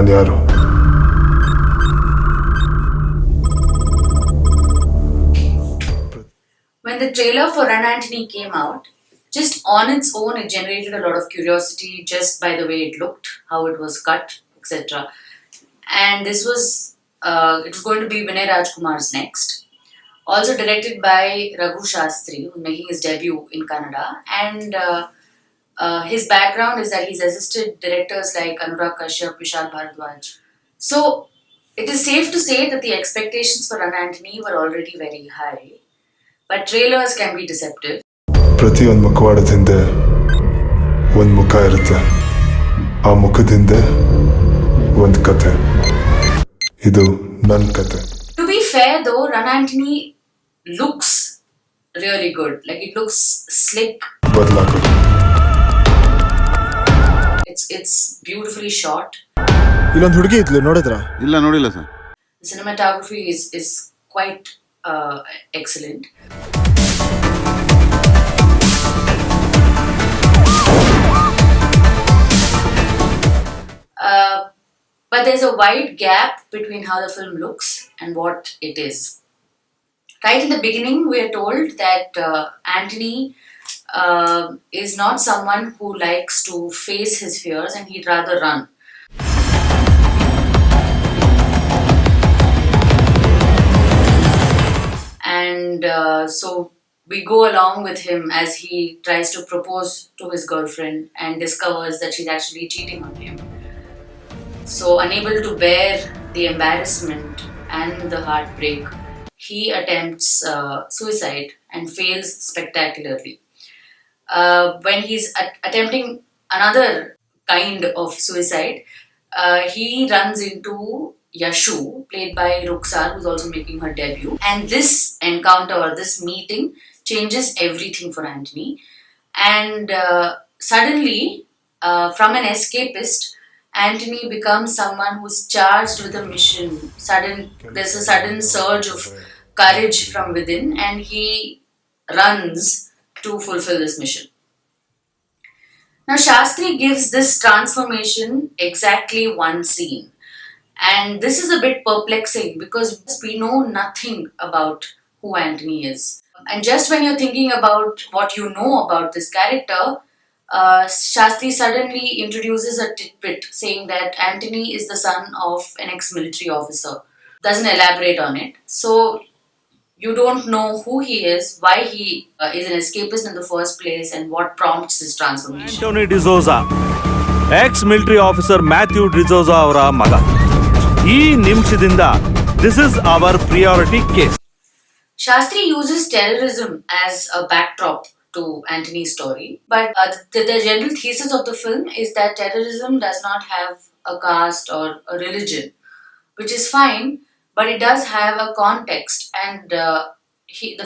ನಾನು ಯಾರು? When the trailer for Run Antony came out, just on its own, it generated a lot of curiosity just by the way it looked, how it was cut, etc. And it was going to be Vinay Rajkumar's next. Also directed by Raghu Shastry, who's making his debut in Kannada. And his background is that he's assisted directors like Anurag Kashyap, Vishal Bharadwaj. So it is safe to say that the expectations for Run Antony were already very high. But trailers can be deceptive. ಪ್ರತಿಯೊಂದು ಮುಖವಾಡದ ಹಿಂದೆ ಒಂದು ಮುಖ ಇರುತ್ತೆ. ಆ ಮುಖದ ಹಿಂದೆ ಒಂದು ಕತೆ. ಇದು ನನ್ನ ಕತೆ. To be fair though, Run Antony looks really good. Like it looks slick. ಬದಲಾಗೋದು. It's beautifully shot. ಇಲ್ಲೊಂದು ಹುಡುಗಿ ಇದ್ಲು, ನೋಡಿದ್ರಾ? ಇಲ್ಲ, ನೋಡಿಲ್ಲ sir. The cinematography is quite excellent. But there's a wide gap between how the film looks and what it is. Right in the beginning, we are told that Antony is not someone who likes to face his fears and he'd rather run. And so we go along with him as he tries to propose to his girlfriend and discovers that she's actually cheating on him. So unable to bear the embarrassment and the heartbreak, he attempts suicide and fails spectacularly. When he's attempting another kind of suicide, he runs into Yashu, played by Ruksar, who's also making her debut. And this encounter or this meeting changes everything for Antony. And suddenly, from an escapist, Antony becomes someone who's charged with a mission. There's a sudden surge of courage from within, and he runs to fulfill this mission. Now, Shastri gives this transformation exactly one scene. And this is a bit perplexing because we know nothing about who Antony is. And just when you're thinking about what you know about this character, Shastri suddenly introduces a tidbit saying that Antony is the son of an ex-military officer. Doesn't elaborate on it. So you don't know who he is, why he is an escapist in the first place, and what prompts his transformation. Antony D'Souza, ex-military officer Matthew D'Souza ಅವರ ಮಗ. ಈ ನಿಮಿಷದಿಂದ this is our priority case. Shastri uses terrorism as a backdrop to Antony's story, but the general thesis of the film is that terrorism does not have a caste or a religion, which is fine, but it does have a context, and the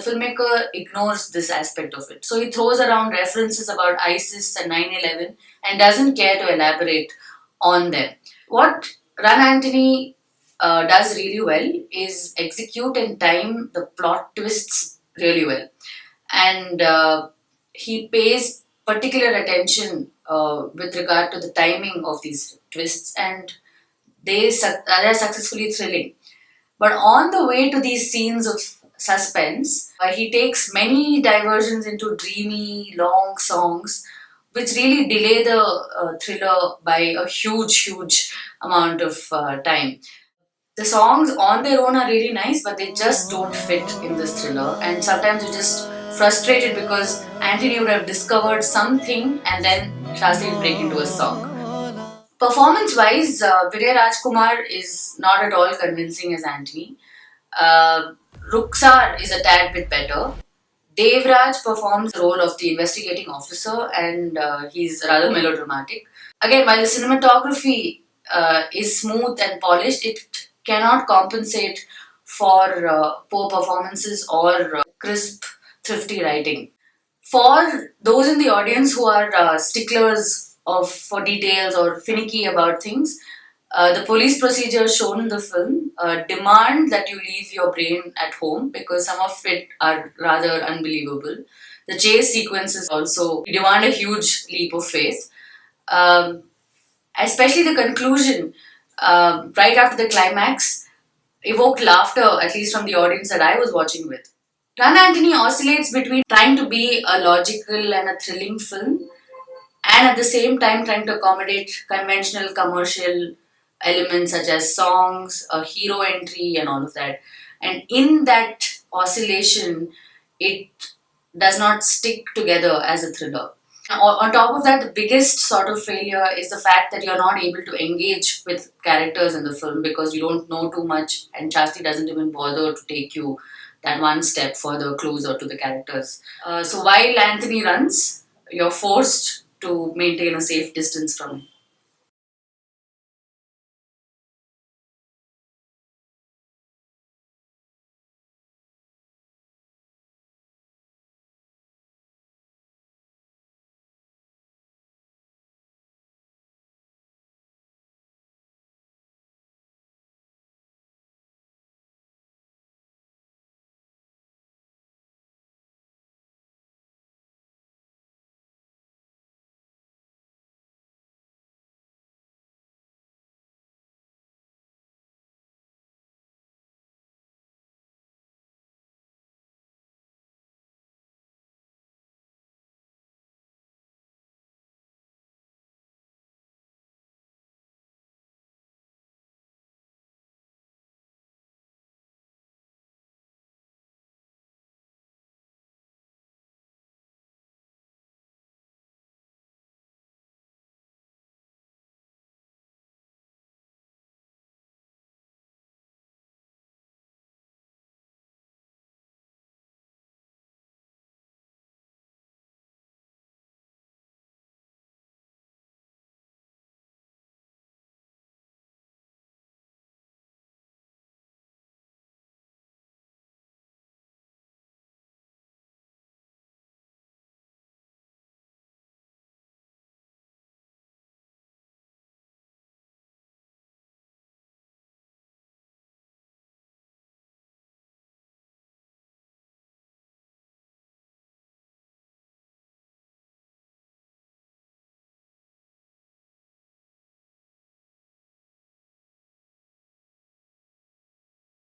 filmmaker ignores this aspect of it. So he throws around references about ISIS and 9/11 and doesn't care to elaborate on them. What Run Antony does really well is execute and time the plot twists really well. And he pays particular attention with regard to the timing of these twists, and they're successfully thrilling. But on the way to these scenes of suspense, he takes many diversions into dreamy, long songs, which really delay the thriller by a huge amount of time. The songs on their own are really nice, but they just don't fit in this thriller. And sometimes you're just frustrated because Antony would have discovered something and then Shastri will break into a song. Performance-wise, Vinay Rajkumar is not at all convincing as Antony. Ruksar is a tad bit better. Devraj performs the role of the investigating officer, and he's rather melodramatic. Again, while the cinematography is smooth and polished, it cannot compensate for poor performances or crisp, thrifty writing. For those in the audience who are sticklers for details or finicky about things, the police procedures shown in the film demand that you leave your brain at home because some of it are rather unbelievable. The chase sequences also demand a huge leap of faith. Especially the conclusion right after the climax, evoked laughter, at least from the audience that I was watching with. Run Antony oscillates between trying to be a logical and a thrilling film and at the same time trying to accommodate conventional commercial elements such as songs, a hero entry, and all of that. And in that oscillation, it does not stick together as a thriller. On top of that, the biggest sort of failure is the fact that you're not able to engage with characters in the film because you don't know too much, and Shastri doesn't even bother to take you that one step further closer to the characters. So while Anthony runs, you're forced to maintain a safe distance from him.